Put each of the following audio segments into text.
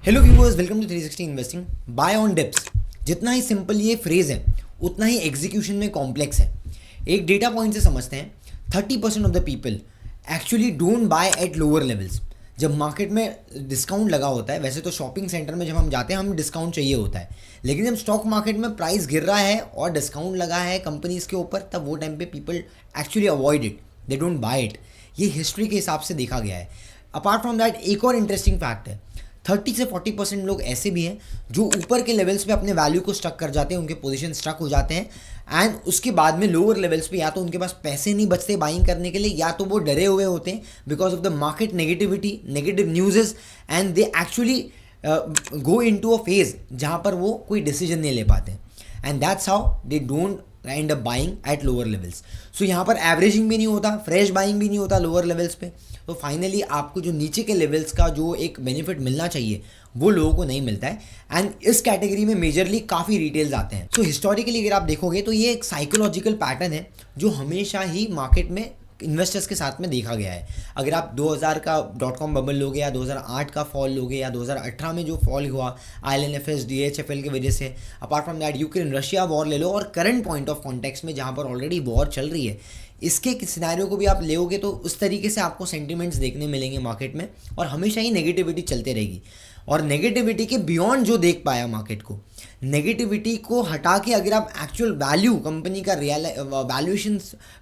Hello viewers, welcome to 360 investing. Buy on dips. जितना ही simple ये फ्रेज है उतना ही एग्जीक्यूशन में कॉम्प्लेक्स है। एक डेटा पॉइंट से समझते हैं, 30% of the people actually don't by eight lower levels. जब मार्केट में डिस्काउंट लगा होता है, वैसे तो शॉपिंग सेंटर में जब हम जाते हैं हमें डिस्काउंट चाहिए होता है, लेकिन जब स्टॉक मार्केट में प्राइस गिर रहा है और डिस्काउंट लगा है कंपनीज के ऊपर, तब वो टाइम पे people actually avoid it, they don't buy it. ये हिस्ट्री के हिसाब से देखा गया है। अपार्ट फ्रॉम दैट एक और इंटरेस्टिंग फैक्ट है, 30 से 40% लोग ऐसे भी हैं जो ऊपर के लेवल्स पे अपने वैल्यू को स्टक कर जाते हैं, उनके पोजीशन स्टक हो जाते हैं एंड उसके बाद में लोअर लेवल्स पे या तो उनके पास पैसे नहीं बचते बाइंग करने के लिए, या तो वो डरे हुए होते हैं because of the market negativity, negative news, and they actually go into a phase जहाँ पर वो कोई डिसीजन नहीं ले पाते and that's how they don't end up buying at lower levels. So यहाँ पर एवरेजिंग भी नहीं होता, फ्रेश बाइंग भी नहीं होता लोअर लेवल्स पे। तो फाइनली आपको जो नीचे के लेवल्स का जो एक बेनिफिट मिलना चाहिए वो लोगों को नहीं मिलता है एंड इस कैटेगरी में मेजरली काफ़ी रिटेल्स आते हैं। सो हिस्टोरिकली अगर आप देखोगे तो ये एक साइकोलॉजिकल पैटर्न है जो हमेशा ही मार्केट में इन्वेस्टर्स के साथ में देखा गया है। अगर आप 2000 का .com बबल लोगे या 2008 का फॉल लोगे या 2018 में जो फॉल हुआ IL&FS DHFL की वजह से, apart from that Ukraine Russia war ले लो, और करंट पॉइंट ऑफ कॉन्टेक्स्ट में जहाँ पर ऑलरेडी वॉर चल रही है, इसके सिनेरियो को भी आप लेोगे तो उस तरीके से आपको सेंटिमेंट्स देखने मिलेंगे मार्केट में और हमेशा ही नेगेटिविटी चलते रहेगी। और नेगेटिविटी के बियॉन्ड जो देख पाया मार्केट को, नेगेटिविटी को हटा के अगर आप एक्चुअल वैल्यू कंपनी का वैल्यूएशन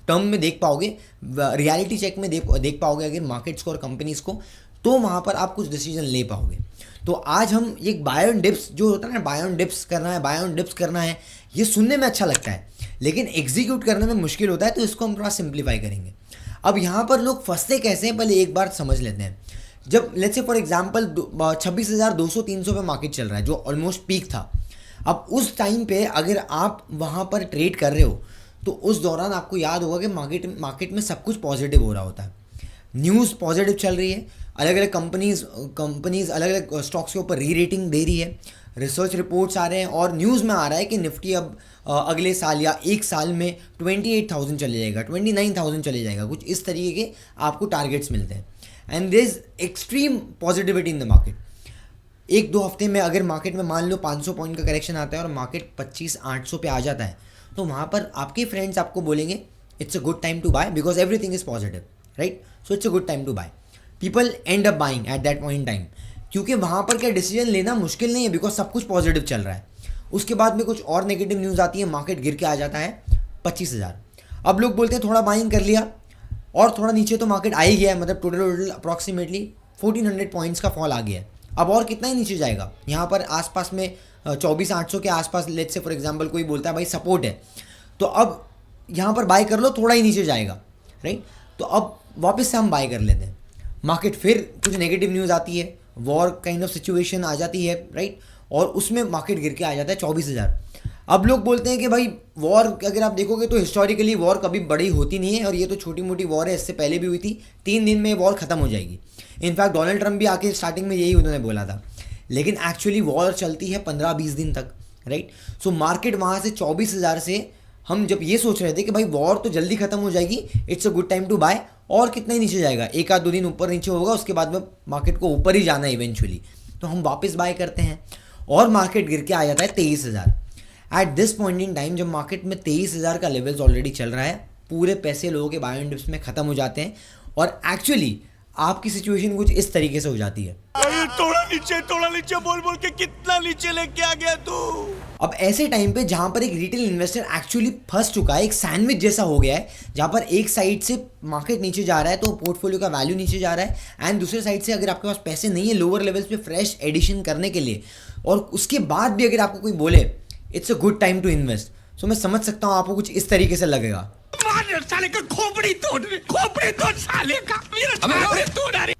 टर्म में देख पाओगे, रियलिटी चेक में देख पाओगे अगर मार्केट्स को और कंपनीज को, तो वहाँ पर आप कुछ डिसीजन ले पाओगे। तो आज हम एक बाय ऑन डिप्स जो होता है ना, बाय ऑन डिप्स करना है, ये सुनने में अच्छा लगता है लेकिन एग्जीक्यूट करने में मुश्किल होता है, तो इसको हम थोड़ा सिंप्लीफाई करेंगे। अब यहाँ पर लोग फंसते कैसे हैं, पहले एक बार समझ लेते हैं। जब लेट्स से फॉर एग्जांपल 26,200-300 पे मार्केट चल रहा है जो ऑलमोस्ट पीक था, अब उस टाइम पे अगर आप वहाँ पर ट्रेड कर रहे हो तो उस दौरान आपको याद होगा कि मार्केट में सब कुछ पॉजिटिव हो रहा होता है, न्यूज़ पॉजिटिव चल रही है, अलग अलग कंपनीज अलग अलग स्टॉक्स के ऊपर री रेटिंग दे रही है, रिसर्च रिपोर्ट्स आ रहे हैं और न्यूज़ में आ रहा है कि निफ्टी अब अगले साल या एक साल में 28,000 चले जाएगा, 29,000 चले जाएगा, कुछ इस तरीके के आपको टारगेट्स मिलते हैं and there is extreme positivity in the market. एक दो हफ्ते में अगर मार्केट में मान लो 500 पॉइंट का करेक्शन आता है और मार्केट 25,800 पे आ जाता है, तो वहाँ पर आपके फ्रेंड्स आपको बोलेंगे it's a good time to buy because everything is positive, right? So it's a good time to buy. People end up buying at that point in time, क्योंकि वहाँ पर क्या डिसीजन लेना मुश्किल नहीं है बिकॉज सब कुछ पॉजिटिव चल रहा है। उसके बाद में कुछ और नेगेटिव न्यूज़ आती है, मार्केट गिर के आ जाता है 25,000। अब लोग बोलते हैं थोड़ा बाइंग कर लिया और थोड़ा नीचे तो मार्केट आ ही गया है, मतलब टोटल अप्रॉक्सीमेटली 1400 पॉइंट्स का फॉल आ गया है। अब और कितना ही नीचे जाएगा? यहाँ पर आसपास में 24,800 के आसपास लेट्स से फॉर एग्जांपल कोई बोलता है भाई सपोर्ट है, तो अब यहाँ पर बाय कर लो, थोड़ा ही नीचे जाएगा, राइट? तो अब वापस से हम बाय कर लेते हैं, मार्केट फिर कुछ नेगेटिव न्यूज़ आती है, वॉर काइंड ऑफ सिचुएशन आ जाती है, राइट? और उसमें मार्केट गिर के आ जाता है 24,000। अब लोग बोलते हैं कि भाई वॉर अगर आप देखोगे तो हिस्टोरिकली वॉर कभी बड़ी होती नहीं है और ये तो छोटी मोटी वॉर है, इससे पहले भी हुई थी, 3 दिन में वॉर खत्म हो जाएगी। इनफैक्ट डोनाल्ड ट्रंप भी आके स्टार्टिंग में यही उन्होंने बोला था, लेकिन एक्चुअली वॉर चलती है 15-20 दिन तक, राइट? सो मार्केट वहाँ से 24,000 से हम जब ये सोच रहे थे कि भाई वॉर तो जल्दी खत्म हो जाएगी, it's a good time to buy, और कितना ही नीचे जाएगा, 1-2 दिन ऊपर नीचे होगा, उसके बाद में मार्केट को ऊपर ही जाना है इवेंचुअली, तो हम वापस बाय करते हैं और मार्केट गिर के आ जाता है 23,000। At this point in time जब मार्केट में 23,000 का लेवल्स ऑलरेडी चल रहा है, पूरे पैसे लोगों के बाय एंड डिप्स में खत्म हो जाते हैं और एक्चुअली आपकी सिचुएशन कुछ इस तरीके से हो जाती है। थोड़ा नीचे बोल बोल के कितना नीचे लेके आ गया तू। अब ऐसे टाइम पे जहां पर एक रिटेल इन्वेस्टर एक्चुअली फंस चुका है, एक सैंडविच जैसा हो गया है, जहां पर एक साइड से मार्केट नीचे जा रहा है तो पोर्टफोलियो का वैल्यू नीचे जा रहा है एंड दूसरे साइड से अगर आपके पास पैसे नहीं है लोअर लेवल्स पे फ्रेश एडिशन करने के लिए, और उसके बाद भी अगर आपको कोई बोले it's a good time to invest, so मैं समझ सकता हूँ आपको कुछ इस तरीके से लगेगा। साले का खोपड़ी तोड़ साले का,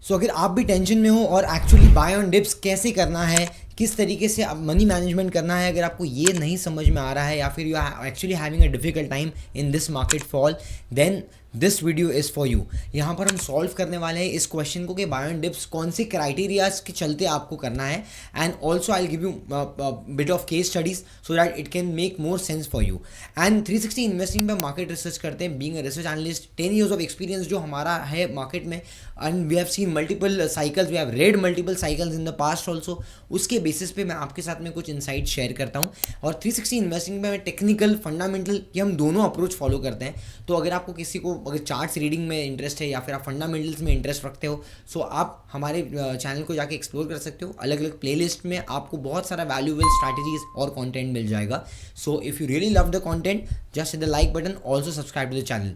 सो अगर आप भी टेंशन में हो और एक्चुअली बाय ऑन डिप्स कैसे करना है, किस तरीके से मनी मैनेजमेंट करना है, अगर आपको ये नहीं समझ में आ रहा है या फिर you are actually having a difficult time in this market fall, then this video is for you. यहाँ पर हम सॉल्व करने वाले हैं इस क्वेश्चन को कि बाय ऑन डिप्स कौन से क्राइटेरियाज के चलते आपको करना है, and also I will give you bit of case studies so that it can make more sense for you. And 360 investing पे मार्केट रिसर्च करते हैं, being a research analyst, 10 years of experience जो हमारा है मार्केट में, and we have seen multiple cycles, we have read multiple cycles in the past also. उसके basis पे मैं आपके साथ में कुछ इनसाइट शेयर करता हूँ। और 360 इन्वेस्टिंग में मैं टेक्निकल फंडामेंटल ये हम दोनों अप्रोच फॉलो करते हैं। तो अगर आपको किसी को अगर चार्ट्स रीडिंग में इंटरेस्ट है या फिर आप फंडामेंटल्स में इंटरेस्ट रखते हो, सो आप हमारे चैनल को जाके एक्सप्लोर कर सकते हो। अलग अलग प्लेलिस्ट में आपको बहुत सारा वैल्यूएबल स्ट्रैटेजीज और कंटेंट मिल जाएगा। So if you really love the content, just hit the like button, also subscribe to the channel.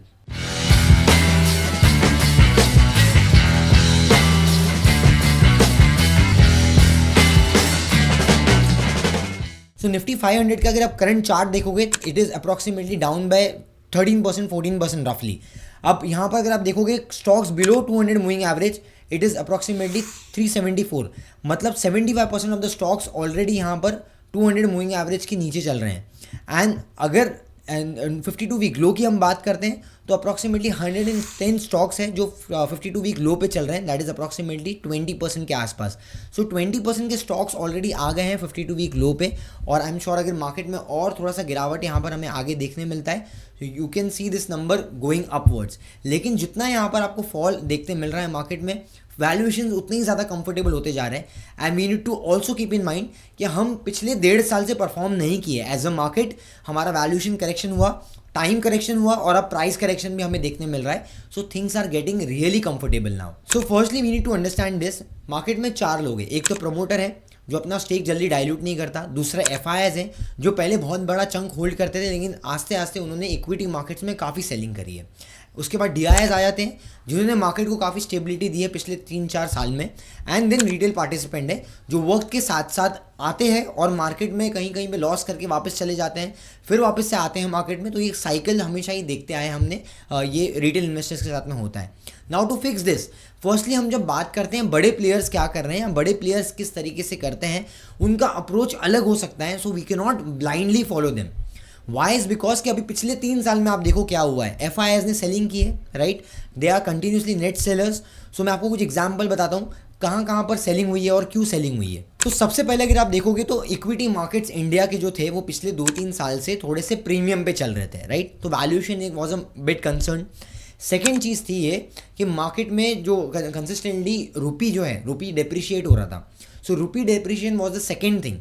So Nifty 500 का अगर आप करंट चार्ट देखोगे, it is approximately down by 13% 14% रफली। अब यहाँ पर अगर आप देखोगे stocks below 200 moving average, it is approximately 374, मतलब 75% ऑफ द स्टॉक्स ऑलरेडी यहाँ पर 200 मूविंग एवरेज के नीचे चल रहे हैं। एंड अगर 52 वीक लो की हम बात करते हैं तो अप्रॉक्सीमेटली 110 स्टॉक्स हैं जो 52 वीक लो पे चल रहे हैं, दैट इज़ अप्रॉक्सीमेटली 20% के आसपास। सो 20% के स्टॉक्स ऑलरेडी आ गए हैं 52 वीक लो पे, और आई एम श्योर अगर मार्केट में और थोड़ा सा गिरावट यहाँ पर हमें आगे देखने मिलता है, you can see this number going upwards. लेकिन जितना यहाँ पर आपको फॉल देखते मिल रहा है मार्केट में, वैल्यूएशन उतने ही ज़्यादा कंफर्टेबल होते जा रहे हैं। And we need to also keep in mind कि हम पिछले 1.5 साल से परफॉर्म नहीं किए एज अ मार्केट। हमारा वैल्यूएशन करेक्शन हुआ, टाइम करेक्शन हुआ, और अब प्राइस करेक्शन भी हमें देखने मिल रहा है। So things are getting really comfortable now. So firstly we need to understand this, market में 4 लोग हैं। एक तो प्रमोटर है जो अपना स्टेक जल्दी डाइल्यूट नहीं करता, दूसरा एफआईआईज हैं जो पहले बहुत बड़ा चंक होल्ड करते थे लेकिन आस्ते आस्ते उन्होंने इक्विटी मार्केट्स में काफ़ी सेलिंग करी है। उसके बाद डीआईआईज आ जाते हैं जिन्होंने मार्केट को काफ़ी स्टेबिलिटी दी है पिछले 3-4 साल में। एंड देन रिटेल पार्टिसिपेंट है जो वक्त के साथ साथ आते हैं और मार्केट में कहीं कहीं पे लॉस करके वापस चले जाते हैं, फिर वापस से आते हैं मार्केट में। तो ये साइकिल हमेशा ही देखते आए हमने, ये रिटेल इन्वेस्टर्स के साथ में होता है। Now to fix this, firstly हम जब बात करते हैं बड़े प्लेयर्स क्या कर रहे हैं, बड़े प्लेयर्स किस तरीके से करते हैं, उनका अप्रोच अलग हो सकता है। So we can not blindly follow them. Why is because कि अभी पिछले 3 साल में आप देखो क्या हुआ है, एफआईआईज ने सेलिंग की है, right, they are continuously net sellers. So मैं आपको कुछ एग्जांपल बताता हूँ कहाँ कहाँ पर सेलिंग हुई है और क्यों सेलिंग हुई है। तो सबसे पहले अगर आप देखोगे तो इक्विटी मार्केट्स इंडिया के जो थे वो पिछले 2-3 साल से थोड़े से प्रीमियम पे चल रहे थे, राइट, तो valuation was a bit concern. Second चीज़ थी ये कि मार्केट में जो कंसिस्टेंटली रुपी जो है, रुपी डेप्रिशिएट हो रहा था। So rupee depreciation was the second thing.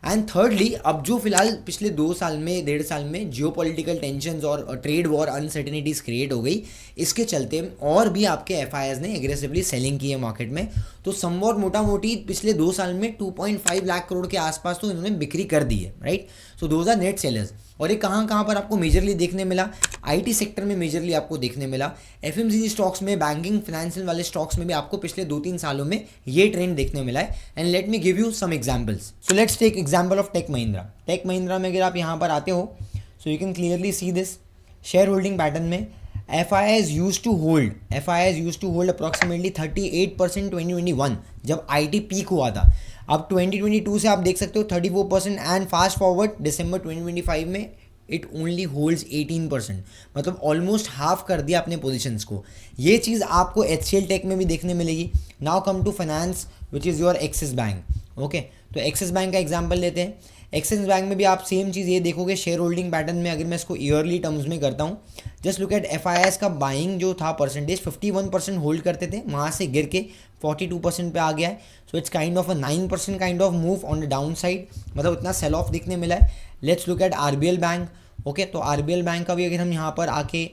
And thirdly, अब जो फिलहाल पिछले 2 साल में 1.5 साल में जियोपॉलिटिकल टेंशन्स और ट्रेड वॉर अनसर्टेनिटीज क्रिएट हो गई, इसके चलते और भी आपके एफआईआईज ने एग्रेसिवली सेलिंग की है मार्केट में। तो समवॉट मोटा मोटी पिछले 2 साल में 2.5 लाख करोड़ के आसपास तो इन्होंने बिक्री कर दी है, right. So those are net sellers. और ये कहाँ कहाँ पर आपको मेजरली देखने मिला, आईटी सेक्टर में मेजरली आपको देखने मिला, एफएमसीजी स्टॉक्स में, बैंकिंग फाइनेंशियल वाले स्टॉक्स में भी आपको पिछले 2-3 सालों में ये ट्रेंड देखने मिला है। And let me give you some examples. So let's take example of Tech Mahindra. Tech Mahindra में अगर आप यहाँ पर आते हो, so you can clearly see this share holding pattern में FIIs used to hold approximately 38% 2021 जब IT पीक हुआ था। अब 2022 से आप देख सकते हो 34%, एंड फास्ट फॉरवर्ड दिसंबर 2025 में इट ओनली होल्ड्स 18%, मतलब ऑलमोस्ट हाफ कर दिया अपने पोजीशंस को। ये चीज़ आपको HCL टेक में भी देखने मिलेगी। Now come to finance which is your Axis Bank. Okay, तो एक्सिस बैंक का एग्जांपल लेते हैं। एक्सिस बैंक में भी आप सेम चीज़ ये देखोगे शेयर होल्डिंग पैटर्न में। अगर मैं इसको ईयरली टर्म्स में करता हूँ, जस्ट लुक एट FIIs का बाइंग जो था परसेंटेज 51% होल्ड करते थे, वहाँ से गिर के 42% पे आ गया है। So it's kind of a 9% kind of move on the down side, मतलब इतना सेल ऑफ दिखने मिला है। Let's look at RBL bank. Okay, तो RBL बैंक का भी अगर हम यहाँ पर आके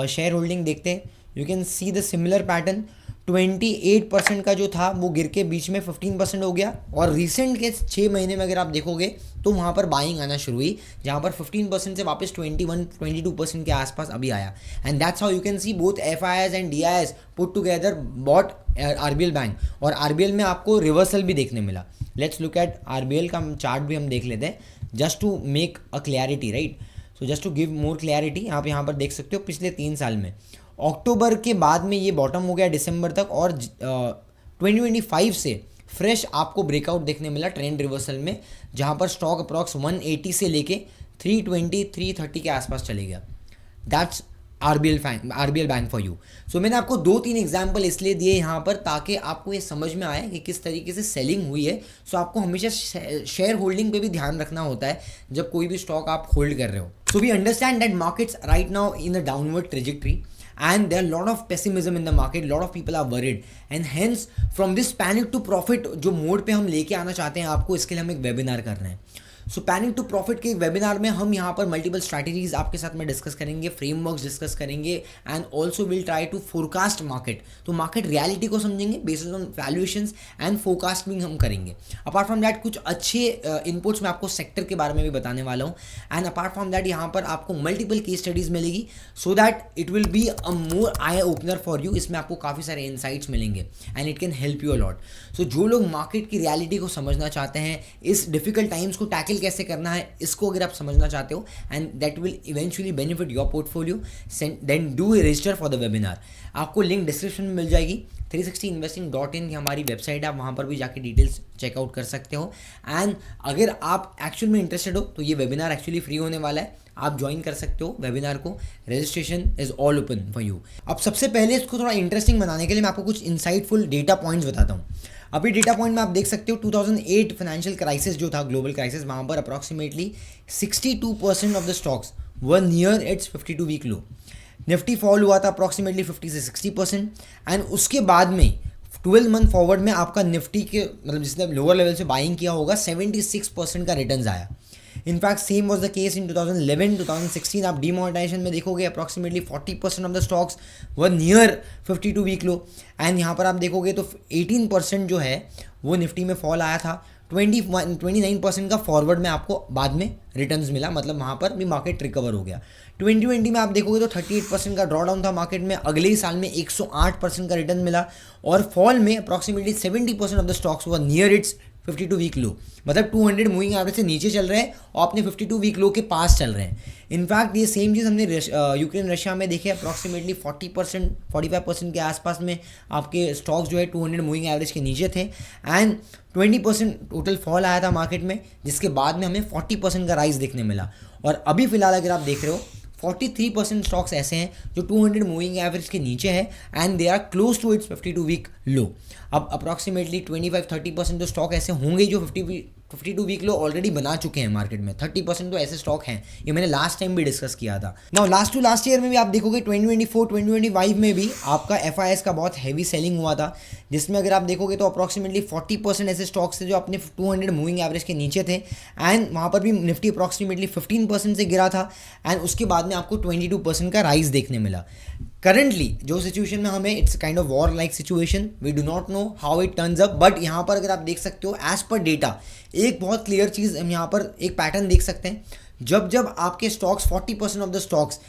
शेयर होल्डिंग देखते हैं, you can see the similar pattern. 28% का जो था वो गिर के बीच में 15% हो गया, और रिसेंट के 6 महीने में अगर आप देखोगे तो वहाँ पर बाइंग आना शुरू हुई, जहाँ पर 15% से वापस 21-22% के आसपास अभी आया। And that's how you can see both FIIs and DIIs put together bought RBL bank, और RBL में आपको रिवर्सल भी देखने मिला। लेट्स लुक एट RBL का चार्ट भी हम देख लेते हैं, just to make a clarity, right. So just to give more clarity, आप यहाँ पर देख सकते हो पिछले 3 साल में अक्टूबर के बाद में ये बॉटम हो गया दिसंबर तक, और 2025 से फ्रेश आपको ब्रेकआउट देखने मिला ट्रेंड रिवर्सल में, जहाँ पर स्टॉक अप्रॉक्स 180 से लेके 320-330 के आसपास चले गया। That's RBL bank for you. So मैंने आपको 2-3 एग्जाम्पल इसलिए दिए यहाँ पर ताकि आपको ये समझ में आए कि किस तरीके से सेलिंग हुई है। सो आपको हमेशा शेयर होल्डिंग पे भी ध्यान रखना होता है जब कोई भी स्टॉक आप होल्ड कर रहे हो। So we understand that markets right now in a downward trajectory and there are a lot of pessimism in the market, lot of people are worried and hence from this panic to profit जो mode पे हम लेके आना चाहते हैं आपको, इसके लिए हम एक वेबिनार कर रहे हैं। सो पैनिक टू प्रॉफिट के वेबिनार में हम यहाँ पर मल्टीपल स्ट्रैटेजीज आपके साथ में डिस्कस करेंगे, फ्रेमवर्क्स डिस्कस करेंगे and also will try to forecast market. तो मार्केट रियलिटी को समझेंगे based on valuations and forecasting हम करेंगे। अपार्ट फ्रॉम दैट कुछ अच्छे इनपुट्स मैं आपको सेक्टर के बारे में भी बताने वाला हूँ एंड अपार्ट फ्रॉम दैट यहाँ पर आपको मल्टीपल केस स्टडीज मिलेगी so that it will be a more eye opener for you. इसमें आपको काफ़ी सारे इंसाइट्स मिलेंगे and it can help you a lot. So जो लोग मार्केट की रियलिटी को समझना चाहते हैं, इस डिफिकल्ट टाइम्स को टैकल कैसे करना है, इसको अगर आप समझना चाहते हो and that will eventually benefit your portfolio, then do register for the webinar. आपको लिंक डिस्क्रिप्शन में मिल जाएगी। 360investing.in की हमारी वेबसाइट है, आप वहाँ पर भी जाके डिटेल्स चेकआउट कर सकते हो। एंड अगर आप एक्चुअल में इंटरेस्टेड हो तो ये वेबिनार एक्चुअली फ्री होने वाला है, आप ज्वाइन कर सकते हो वेबिनार को। Registration is all open for you. अब सबसे पहले इसको थोड़ा इंटरेस्टिंग बनाने के लिए मैं आपको कुछ इंसाइटफुल डेटा पॉइंट्स बताता हूँ। अभी डेटा पॉइंट में आप देख सकते हो 2008 फाइनेंशियल क्राइसिस जो था, ग्लोबल क्राइसिस, वहाँ पर approximately 62% of the stocks were near its 52 week low. Nifty fall हुआ था अप्रॉक्सीमेटली 50 से 60% एंड उसके बाद में 12 मंथ फॉरवर्ड में आपका निफ्टी के मतलब जिसने लोअर लेवल से बाइंग किया होगा 76% का रिटर्न्स आया। In fact same was the case in 2011 2016। आप डीमोनेटाइजेशन में देखोगे approximately 40% of the stocks were near 52 week low and यहाँ पर आप देखोगे तो 18% जो है वो निफ्टी में फॉल आया था। 29% का फॉरवर्ड में आपको बाद में रिटर्न्स मिला, मतलब वहाँ पर भी मार्केट रिकवर हो गया। 2020 में आप देखोगे तो 38% का ड्रॉ डाउन था मार्केट में, अगले ही साल में 108% का रिटर्न मिला और फॉल में approximately 70% of the stocks were near its 52 week low, मतलब 200 मूविंग एवरेज से नीचे चल रहे हैं और अपने 52 वीक लो के पास चल रहे हैं। इनफैक्ट ये सेम चीज़ हमने यूक्रेन रशिया में देखे, अप्रॉक्सीमेटली 45% के आसपास में आपके स्टॉक्स जो है 200 मूविंग एवरेज के नीचे थे एंड 20% टोटल फॉल आया था मार्केट में, जिसके बाद में हमें 40% का राइज देखने मिला। और अभी फिलहाल अगर आप देख रहे हो 43% स्टॉक्स ऐसे हैं जो 200 मूविंग एवरेज के नीचे है and they are close to its 52 week low. अब अप्रॉक्सीमेटली 25-30% तो स्टॉक ऐसे होंगे जो 52 वीक लो ऑलरेडी बना चुके हैं मार्केट में। 30% तो ऐसे स्टॉक हैं, ये मैंने लास्ट टाइम भी डिस्कस किया था। नाउ लास्ट ईयर में भी आप देखोगे 2024-2025 में भी आपका FIS का बहुत हैवी सेलिंग हुआ था, जिसमें अगर आप देखोगे तो अप्रॉक्सीमेटली 40% ऐसे स्टॉक्स थे जो अपने 200 मूविंग एवरेज के नीचे थे एंड वहाँ पर भी निफ्टी अप्रॉक्सीमेटली 15% से गिरा था एंड उसके बाद में आपको 22% का राइज देखने मिला। करंटली जो सिचुएशन में हमें, it's kind of war like situation, we do not know how it turns up, but यहाँ पर अगर आप देख सकते हो एज पर डेटा एक बहुत क्लियर चीज़ हम यहाँ पर एक पैटर्न देख सकते हैं। जब आपके stocks 40% of the stocks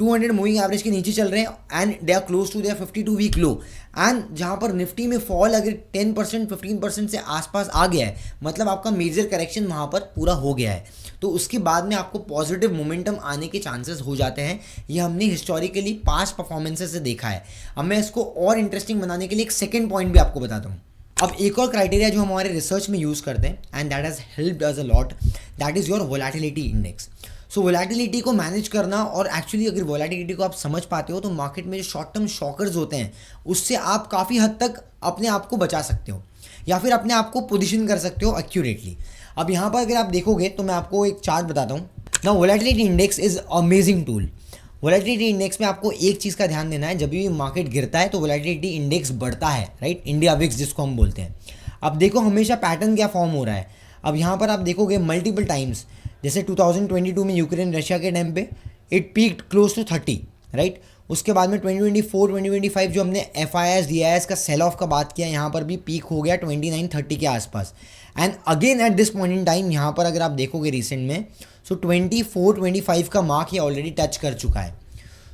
200 moving average के नीचे चल रहे हैं and they are close to their 52 week low and जहाँ पर निफ्टी में फॉल अगर 10% 15% से आसपास आ गया है, मतलब आपका मेजर करेक्शन वहाँ पर पूरा हो गया है, तो उसके बाद में आपको पॉजिटिव मोमेंटम आने के चांसेस हो जाते हैं। ये हमने हिस्टोरिकली पास्ट परफॉर्मेंसेस से देखा है। अब मैं इसको और इंटरेस्टिंग बनाने के लिए एक सेकेंड पॉइंट भी आपको बताता हूँ। अब एक और क्राइटेरिया जो हमारे रिसर्च में यूज़ करते हैं and that has helped us a lot, that is your volatility index. So volatility को मैनेज करना, और एक्चुअली अगर वोलेटिलिटी को आप समझ पाते हो तो मार्केट में जो शॉर्ट टर्म शॉकर्स होते हैं उससे आप काफ़ी हद तक अपने आप को बचा सकते हो या फिर अपने आप को पोजीशन कर सकते हो एक्यूरेटली। अब यहाँ पर अगर आप देखोगे तो मैं आपको एक चार्ट बताता हूँ। Now volatility index is amazing tool. Volatility index में आपको एक चीज़ का ध्यान देना है, जब भी मार्केट गिरता है तो वोलेटिलिटी इंडेक्स बढ़ता है, राइट, इंडिया विक्स जिसको हम बोलते हैं। अब देखो हमेशा पैटर्न क्या फॉर्म हो रहा है। अब यहाँ पर आप देखोगे मल्टीपल टाइम्स, जैसे 2022 में यूक्रेन रशिया के टाइम पे it peaked close to 30, right. उसके बाद में 2024-2025 जो हमने FIS DIS का सेल ऑफ का बात किया, यहाँ पर भी पीक हो गया 29-30 के आसपास and again at this point in time यहाँ पर अगर आप देखोगे रिसेंट में, सो 24-25 का मार्क ये ऑलरेडी टच कर चुका है।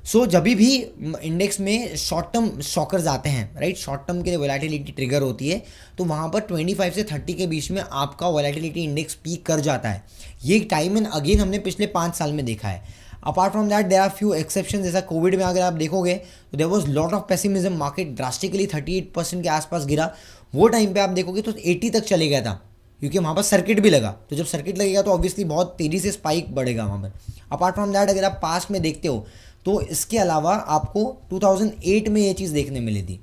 सो जब भी इंडेक्स में शॉर्ट टर्म शॉकर्स आते हैं, राइट, शॉर्ट टर्म के लिए वोलेटिलिटी ट्रिगर होती है, तो वहाँ पर 25 से 30 के बीच में आपका वोलेटिलिटी इंडेक्स पीक कर जाता है। ये टाइम एंड अगेन हमने पिछले 5 साल में देखा है। Apart from that there are few exception, जैसा कोविड में अगर आप देखोगे तो there was lot of pessimism, market drastically 38% के आसपास गिरा। वो टाइम पे आप देखोगे तो 80 तक चले गया था, क्योंकि वहाँ पर सर्किट भी लगा, तो जब सर्किट लगेगा तो ऑब्वियसली बहुत तेज़ी से स्पाइक बढ़ेगा वहाँ पर। अपार्ट फ्रॉम दैट अगर आप पास्ट में देखते हो तो इसके अलावा आपको 2008 में ये चीज़ देखने मिली थी।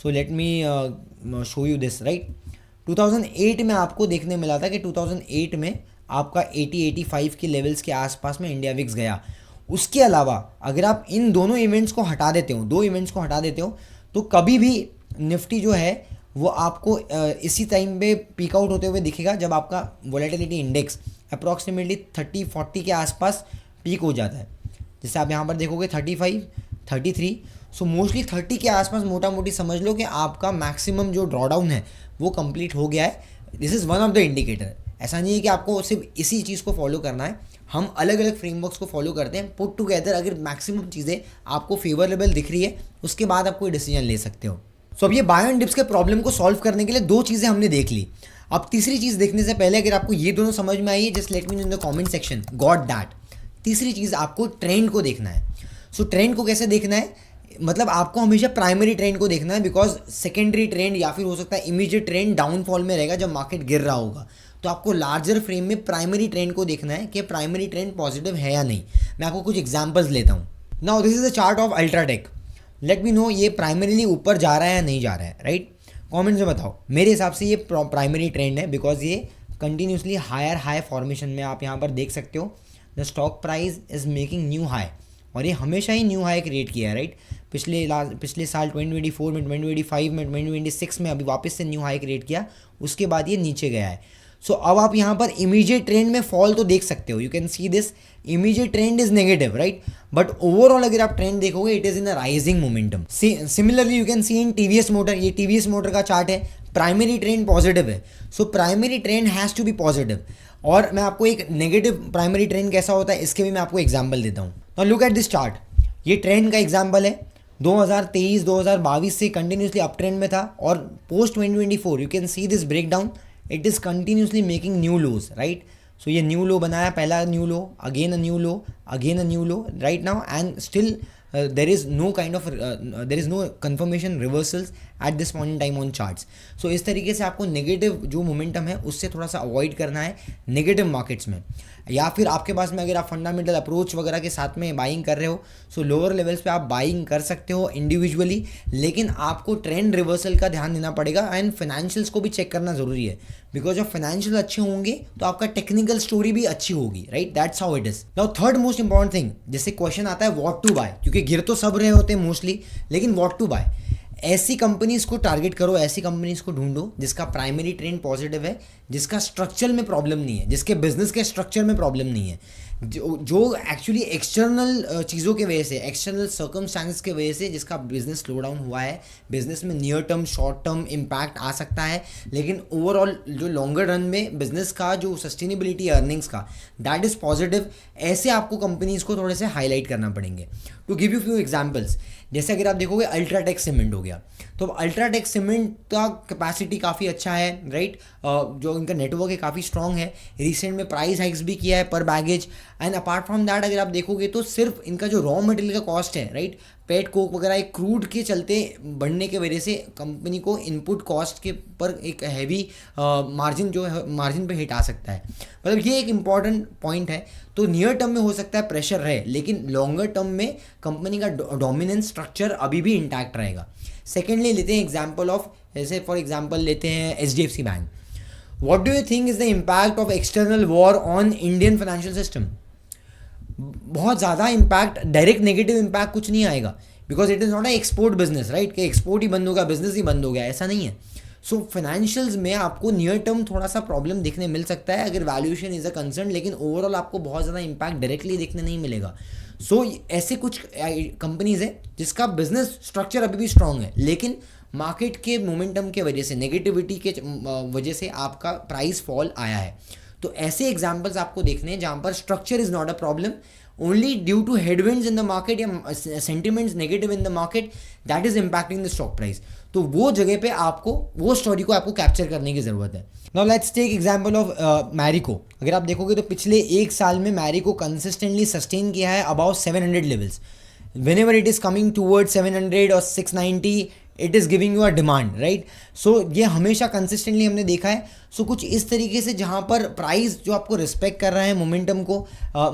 So let me show you this, right. 2008 में आपको देखने मिला था कि 2008 में आपका 80-85 के लेवल्स के आसपास में इंडिया विक्स गया। उसके अलावा अगर आप इन दोनों इवेंट्स को हटा देते हो, 2 इवेंट्स को हटा देते हो, तो कभी भी निफ्टी जो है वो आपको इसी टाइम पे पीक आउट होते हुए दिखेगा जब आपका वोलेटिलिटी इंडेक्स अप्रॉक्सीमेटली 30-40 के आसपास पीक हो जाता है। जैसे आप यहाँ पर देखोगे 35, 33, सो मोस्टली 30 के आसपास मोटा मोटी समझ लो कि आपका मैक्सिमम जो ड्रॉडाउन है वो कंप्लीट हो गया है। This is one of the indicator. ऐसा नहीं है कि आपको सिर्फ इसी चीज़ को फॉलो करना है, हम अलग अलग फ्रेमवर्क्स को फॉलो करते हैं। पुट टुगेदर अगर मैक्सिमम चीज़ें आपको फेवरेबल दिख रही है उसके बाद आप कोई डिसीजन ले सकते हो। सो अब ये बाय ऑन डिप्स के प्रॉब्लम को सॉल्व करने के लिए 2 चीज़ें हमने देख ली। अब तीसरी चीज़ देखने से पहले अगर आपको ये दोनों समझ में आई है, just let me know in the comment section got that. तीसरी चीज़ आपको ट्रेंड को देखना है। सो ट्रेंड को कैसे देखना है, मतलब आपको हमेशा प्राइमरी ट्रेंड को देखना है, बिकॉज सेकेंडरी ट्रेंड या फिर हो सकता है इमीडिएट ट्रेंड डाउनफॉल में रहेगा जब मार्केट गिर रहा होगा। तो आपको लार्जर फ्रेम में प्राइमरी ट्रेंड को देखना है कि प्राइमरी ट्रेंड पॉजिटिव है या नहीं। मैं आपको कुछ एग्जांपल्स लेता हूँ। Now this is the chart of UltraTech. Let me know ये प्राइमरीली ऊपर जा रहा है या नहीं जा रहा है, राइट। कमेंट्स में बताओ। मेरे हिसाब से ये प्राइमरी ट्रेंड है, बिकॉज ये कंटिन्यूसली हायर हाई फॉर्मेशन में आप यहाँ पर देख सकते हो। The stock price is making new high, और ये हमेशा ही न्यू हाई क्रिएट किया है, राइट। पिछले साल 2024 में, 2025 में, 2026 में अभी वापस से न्यू हाई क्रिएट किया, उसके बाद ये नीचे गया है। सो अब आप यहाँ पर इमीडिएट ट्रेंड में फॉल तो देख सकते हो, you can see this immediate trend is negative, right. But overall अगर आप ट्रेंड देखोगे it is in a rising momentum. Similarly you can see in TVS Motor, ये टीवीएस मोटर का चार्ट है, प्राइमरी ट्रेंड पॉजिटिव है। So primary trend has to be positive. और मैं आपको एक नेगेटिव प्राइमरी ट्रेंड कैसा होता है इसके भी मैं आपको एग्जाम्पल देता हूँ। Now look at this chart, ये ट्रेंड का एग्जाम्पल है। 2023-2022 से कंटिन्यूसली अप ट्रेंड में था, और post 2024 you can see this break down, it is continuously making new lows, right. So ये न्यू लो बनाया, पहला new low, again a new low, again a new low right now, and still there is no confirmation reversals at this point in time on charts. So इस तरीके से आपको negative जो momentum है उससे थोड़ा सा अवॉइड करना है नेगेटिव मार्केट्स में। या फिर आपके पास में अगर आप फंडामेंटल अप्रोच वगैरह के साथ में बाइंग कर रहे हो, सो लोअर लेवल्स पे आप बाइंग कर सकते हो इंडिविजुअली, लेकिन आपको ट्रेंड रिवर्सल का ध्यान देना पड़ेगा, एंड फाइनेंशियल्स को भी चेक करना ज़रूरी है, बिकॉज जब फाइनेंशियल अच्छे होंगे तो आपका टेक्निकल स्टोरी भी अच्छी होगी, right. That's how it is. Now third most important thing, जैसे क्वेश्चन आता है व्हाट टू बाय, क्योंकि गिर तो सब रहे होते हैं मोस्टली, लेकिन व्हाट टू बाय। ऐसी कंपनीज को टारगेट करो, ऐसी कंपनीज को ढूंढो जिसका प्राइमरी ट्रेंड पॉजिटिव है, जिसका स्ट्रक्चर में प्रॉब्लम नहीं है, जिसके बिजनेस के स्ट्रक्चर में प्रॉब्लम नहीं है, जो एक्चुअली एक्सटर्नल चीज़ों के वजह से, एक्सटर्नल सर्कमस्टांसेस के वजह से जिसका बिजनेस स्लो डाउन हुआ है, बिजनेस में near term short term impact आ सकता है, लेकिन ओवरऑल जो लॉन्गर रन में बिजनेस का जो सस्टेनेबिलिटी अर्निंग्स का दैट इज़ पॉजिटिव, ऐसे आपको कंपनीज़ को थोड़े से हाईलाइट करना पड़ेंगे। To give you few examples, जैसे अगर आप देखोगे अल्ट्राटेक सीमेंट हो गया, तो अल्ट्राटेक सीमेंट का कैपेसिटी काफ़ी अच्छा है, राइट। जो इनका नेटवर्क है काफ़ी स्ट्रॉन्ग है, रिसेंट में प्राइस हाइक्स भी किया है पर baggage, and apart from that अगर आप देखोगे तो सिर्फ इनका जो रॉ मटेरियल का कॉस्ट है, राइट, पेट कोक वगैरह एक क्रूड के चलते बढ़ने के वजह से कंपनी को इनपुट कॉस्ट के पर एक हैवी मार्जिन जो है मार्जिन पे हिट आ सकता है। मतलब ये एक इम्पॉर्टेंट पॉइंट है। तो नियर टर्म में हो सकता है प्रेशर रहे, लेकिन लॉन्गर टर्म में कंपनी का डोमिनेंस स्ट्रक्चर अभी भी इंटैक्ट रहेगा। सेकेंडली लेते हैं एग्जाम्पल ऑफ, जैसे फॉर एग्जाम्पल लेते हैं HDFC bank. What do you think is the impact of external war on Indian financial system? बहुत ज़्यादा इम्पैक्ट, डायरेक्ट नेगेटिव इम्पैक्ट कुछ नहीं आएगा, because it is not a export business, right, कि export ही बंद हो गया, बिजनेस ही बंद हो गया, ऐसा नहीं है। सो फाइनेंशियल्स में आपको नियर टर्म थोड़ा सा प्रॉब्लम देखने मिल सकता है अगर वैल्यूएशन इज़ अ कंसर्न, लेकिन ओवरऑल आपको बहुत ज़्यादा इम्पैक्ट डायरेक्टली देखने नहीं मिलेगा। सो ऐसे कुछ कंपनीज है जिसका बिजनेस स्ट्रक्चर अभी भी स्ट्रांग है, लेकिन मार्केट के मोमेंटम के वजह से, नेगेटिविटी के वजह से आपका प्राइस फॉल आया है। तो ऐसे एग्जाम्पल्स आपको देखने हैं जहाँ पर structure is not a problem, only due to headwinds in the market या sentiments negative in the market that is impacting the stock price. तो वो जगह पे आपको वो स्टोरी को आपको कैप्चर करने की ज़रूरत है। Now let's take example of Marico. अगर आप देखोगे तो पिछले एक साल में मैरिको कंसिस्टेंटली सस्टेन किया है about 700 levels. Whenever it is coming towards 700 or 690, it is giving you a demand, right. So ये हमेशा कंसिस्टेंटली हमने देखा है। सो कुछ इस तरीके से जहाँ पर प्राइस जो आपको रिस्पेक्ट कर रहा है, मोमेंटम को,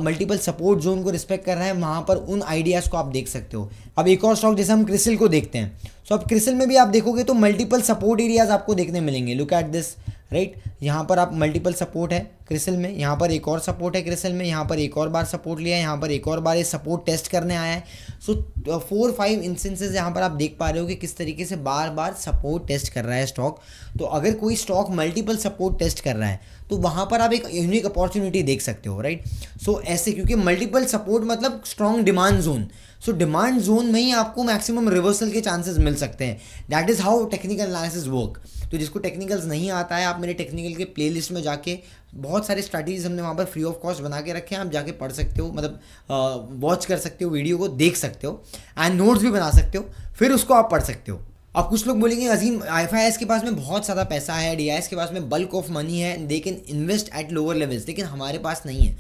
मल्टीपल सपोर्ट जोन को रिस्पेक्ट कर रहा है, वहाँ पर उन आइडियाज़ को आप देख सकते हो। अब एक और स्टॉक जैसे हम क्रिसिल को देखते हैं, सो अब क्रिसिल में भी आप देखोगे तो मल्टीपल सपोर्ट एरियाज आपको देखने मिलेंगे। Look at this, right. यहाँ पर आप मल्टीपल सपोर्ट है क्रिसिल में, यहाँ पर एक और सपोर्ट है क्रिसिल में, यहाँ पर एक और बार सपोर्ट लिया है, यहाँ पर एक और बार ये सपोर्ट टेस्ट करने आया है। सो 4-5 इंस्टेंसेस यहाँ पर आप देख पा रहे हो कि किस तरीके से बार बार सपोर्ट टेस्ट कर रहा है स्टॉक। तो अगर कोई स्टॉक मल्टीपल सपोर्ट टेस्ट कर रहा है तो वहाँ पर आप एक यूनिक अपॉर्चुनिटी देख सकते हो, राइट। सो ऐसे, क्योंकि मल्टीपल सपोर्ट मतलब strong demand zone, so demand zone में ही आपको मैक्सिमम रिवर्सल के चांसेस मिल सकते हैं। That is how technical analysis work. तो जिसको टेक्निकल्स नहीं आता है, आप मेरे टेक्निकल के प्लेलिस्ट में जाके बहुत सारे स्ट्रैटेजीज हमने वहाँ पर फ्री ऑफ कॉस्ट बना के रखे हैं, आप जाके पढ़ सकते हो, मतलब वॉच कर सकते हो, वीडियो को देख सकते हो एंड नोट्स भी बना सकते हो, फिर उसको आप पढ़ सकते हो। अब कुछ लोग बोलेंगे अजीम, IFIs के पास में बहुत ज़्यादा पैसा है, DIs के पास में बल्क ऑफ मनी है, they can invest eight lower levels, लेकिन हमारे पास नहीं है।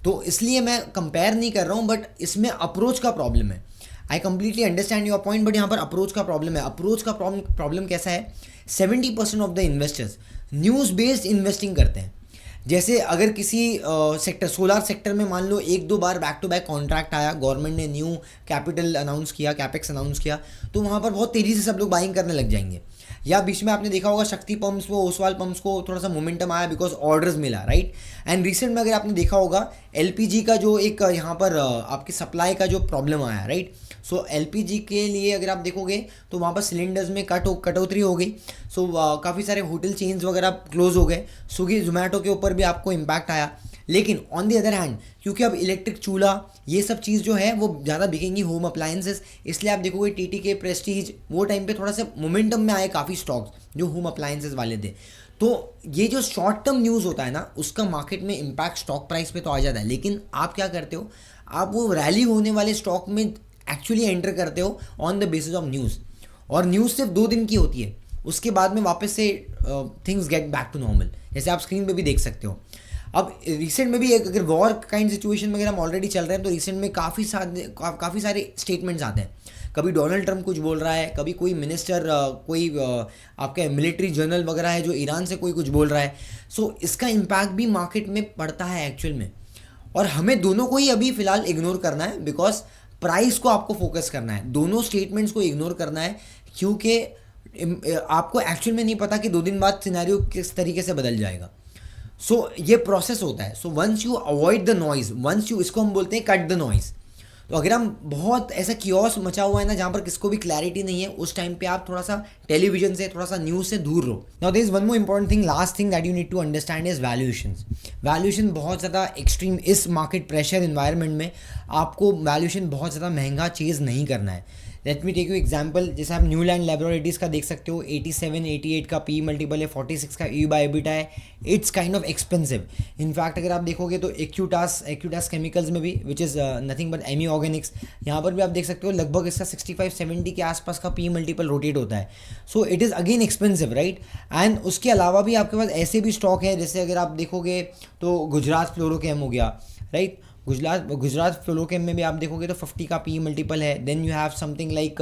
तो इसलिए मैं कंपेयर नहीं कर रहा हूँ, बट इसमें अप्रोच का प्रॉब्लम है। I completely understand your point, but यहाँ पर अप्रोच का प्रॉब्लम है। अप्रोच का प्रॉब्लम कैसा है, 70% of the investors news based investing करते हैं। जैसे अगर किसी सेक्टर, सोलार सेक्टर में मान लो 1-2 बार बैक टू बैक कॉन्ट्रैक्ट आया, गवर्नमेंट ने न्यू कैपिटल अनाउंस किया, कैपेक्स अनाउंस किया, तो वहाँ पर बहुत तेज़ी से सब लोग बाइंग करने लग जाएंगे। या बीच में आपने देखा होगा शक्ति पंप्स को, ओसवाल पंप्स को थोड़ा सा मोमेंटम आया बिकॉज ऑर्डर्स मिला, राइट। एंड रिसेंट में अगर आपने देखा होगा LPG का जो एक यहाँ पर आपकी सप्लाई का जो प्रॉब्लम आया, राइट। सो LPG के लिए अगर आप देखोगे तो वहाँ पर सिलेंडर्स में कटौती हो गई। सो काफ़ी सारे होटल चेन्स वगैरह क्लोज हो गए, स्विगी जोमेटो के ऊपर भी आपको इम्पैक्ट आया। लेकिन ऑन द अदर हैंड, क्योंकि अब इलेक्ट्रिक चूल्हा ये सब चीज़ जो है वो ज़्यादा बिकेंगी, होम अप्लायंसेस, इसलिए आप देखोगे TTK, प्रेस्टीज, वो टाइम पे थोड़ा सा मोमेंटम में आए काफ़ी स्टॉक्स जो होम अप्लायंसेस वाले थे। तो ये जो शॉर्ट टर्म न्यूज़ होता है ना, उसका मार्केट में इम्पैक्ट स्टॉक प्राइस पे तो आ जाता है। लेकिन आप क्या करते हो, आप वो रैली होने वाले स्टॉक में एक्चुअली एंटर करते हो on the basis of news, और न्यूज़ सिर्फ 2 दिन की होती है, उसके बाद में वापस से things get back to normal, जैसे आप स्क्रीन पे भी देख सकते हो। अब रिसेंट में भी एक अगर वॉर काइंड सिचुएशन में अगर हम ऑलरेडी चल रहे हैं, तो रिसेंट में काफ़ी सारे स्टेटमेंट्स आते हैं। कभी डोनाल्ड ट्रम्प कुछ बोल रहा है, कभी कोई मिनिस्टर, कोई आपका मिलिट्री जनरल वगैरह है जो ईरान से कोई कुछ बोल रहा है। सो इसका इम्पैक्ट भी मार्केट में पड़ता है एक्चुअल में, और हमें दोनों को ही अभी फ़िलहाल इग्नोर करना है, बिकॉज प्राइस को आपको फोकस करना है, दोनों स्टेटमेंट्स को इग्नोर करना है, क्योंकि आपको एक्चुअल में नहीं पता कि 2 दिन बाद सिनेरियो किस तरीके से बदल जाएगा। सो ये प्रोसेस होता है। So once you avoid the noise, once you, इसको हम बोलते हैं कट द नॉइज़। तो अगर हम बहुत ऐसा कियोस मचा हुआ है ना, जहाँ पर किसको भी क्लैरिटी नहीं है, उस टाइम पे आप थोड़ा सा टेलीविजन से, थोड़ा सा न्यूज़ से दूर रहो। Now there is one more important thing, last thing that you need to understand is valuations. Valuation बहुत ज़्यादा एक्सट्रीम, इस मार्केट प्रेशर इन्वायरमेंट में आपको वैल्यूएशन बहुत ज़्यादा महंगा चीज़ नहीं करना है। Let me take you example, जैसे आप न्यूलैंड लैबोरेटरीज का देख सकते हो, 87-88 का PE मल्टीपल है, 46 का EV बाय EBITDA है। It's kind of expensive. In fact अगर आप देखोगे तो एक्यूटास केमिकल्स में भी, which is nothing but Ami Organics, यहाँ पर भी आप देख सकते हो लगभग इसका 65-70 के आसपास का PE मल्टीपल रोटेट होता है। So it is again expensive, right. And उसके अलावा भी आपके पास ऐसे भी स्टॉक है, जैसे अगर आप देखोगे तो गुजरात फ्लोरोकेम हो गया, राइट। गुजरात फ्लोरोकेम में भी आप देखोगे तो 50 का PE मल्टीपल है। Then you have something like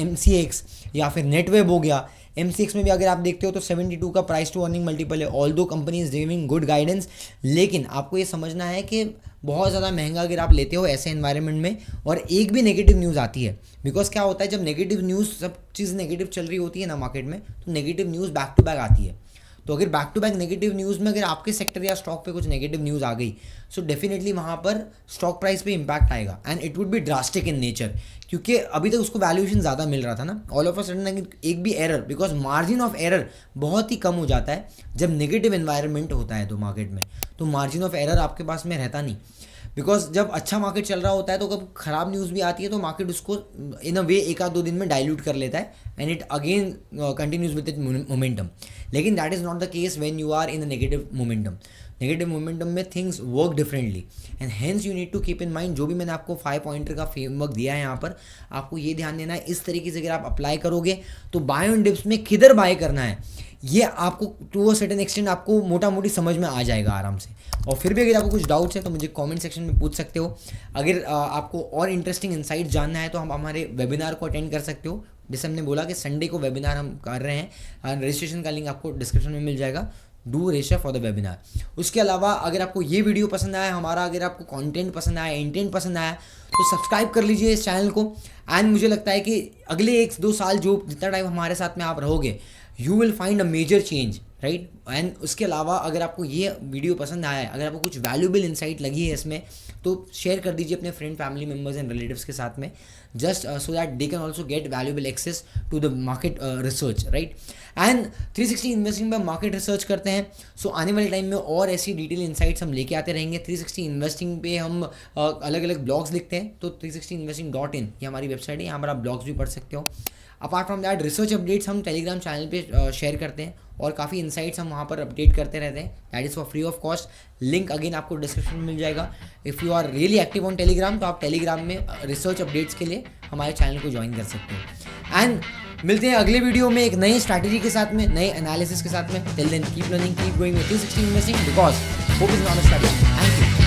MCX या फिर नेटवेब हो गया। MCX में भी अगर आप देखते हो तो 72 का प्राइस टू अर्निंग मल्टीपल है। Although company is giving good guidance, लेकिन आपको ये समझना है कि बहुत ज़्यादा महंगा अगर आप लेते हो ऐसे एनवायरनमेंट में, और एक भी नेगेटिव न्यूज़ आती है, बिकॉज क्या होता है जब नेगेटिव न्यूज़, सब चीज़ नेगेटिव चल रही होती है ना मार्केट में, तो negative news back to back आती है। तो अगर back to back negative news में अगर आपके सेक्टर या स्टॉक पे कुछ नेगेटिव न्यूज़ आ गई, सो डेफिनेटली वहाँ पर स्टॉक प्राइस पे इम्पैक्ट आएगा, and it would be drastic in nature, क्योंकि अभी तक उसको वैल्यूएशन ज़्यादा मिल रहा था ना, ऑल ऑफ अ सडन एक भी error, because margin of error बहुत ही कम हो जाता है जब नेगेटिव एनवायरनमेंट होता है तो मार्केट में, तो मार्जिन ऑफ एरर आपके पास में रहता नहीं। बिकॉज जब अच्छा मार्केट चल रहा होता है तो कब खराब न्यूज़ भी आती है तो मार्केट उसको इन अ वे 1-2 दिन में डाइल्यूट कर लेता है, and it again continues with it momentum. लेकिन that is not the case when you are in a negative momentum. Negative momentum में things work differently, and hence you need to keep in mind, जो भी मैंने आपको 5 pointer का framework दिया है यहाँ पर, आपको ये ध्यान देना है, इस तरीके से अगर आप अप्लाई करोगे तो बाय ऑन डिप्स में किधर बाय करना है, ये आपको टू अ सर्टेन एक्सटेंट आपको मोटा मोटी समझ में आ जाएगा आराम से। और फिर भी अगर आपको कुछ डाउट्स है तो मुझे कमेंट सेक्शन में पूछ सकते हो। अगर आपको और इंटरेस्टिंग इनसाइट जानना है तो हम हमारे वेबिनार को अटेंड कर सकते हो, जैसे हमने बोला कि संडे को वेबिनार हम कर रहे हैं, रजिस्ट्रेशन का लिंक आपको डिस्क्रिप्शन में मिल जाएगा, do register for the webinar. उसके अलावा अगर आपको ये वीडियो पसंद आया हमारा, अगर आपको कंटेंट पसंद आया, इंटेंट पसंद आया, तो सब्सक्राइब कर लीजिए इस चैनल को। एंड मुझे लगता है कि अगले 1-2 साल जो जितना टाइम हमारे साथ में आप रहोगे, you will find a major change, right. And उसके अलावा अगर आपको ये वीडियो पसंद आया है, अगर आपको कुछ वैल्यूएबल इंसाइट लगी है इसमें, तो शेयर कर दीजिए अपने friend, family members and relatives के साथ में, just so that they can also get valuable access to the market research, right. And 360 investing पर मार्केट रिसर्च करते हैं, सो आने वाले टाइम में और ऐसी डिटेल इंसाइट्स हम लेके आते रहेंगे। 360 इन्वेस्टिंग पे हम अलग अलग ब्लॉग्स लिखते हैं, तो 360investing.in ये हमारी वेबसाइट है, यहाँ पर आप ब्लॉग्स भी पढ़ सकते हो। Apart from that research updates हम टेलीग्राम चैनल पे शेयर करते हैं और काफ़ी इंसाइट्स हम वहाँ पर अपडेट करते रहते हैं, that is for free of cost. Link again आपको डिस्क्रिप्शन में मिल जाएगा। If you are really active on Telegram, तो आप टेलीग्राम में रिसर्च अपडेट्स के लिए हमारे चैनल को ज्वाइन कर सकते हो। एंड मिलते हैं अगले वीडियो में एक नई स्ट्रैटेजी के साथ में, नए एनालिसिस के साथ में। Till then keep learning, keep going with 360 investing, because hope is not a study. Thank you.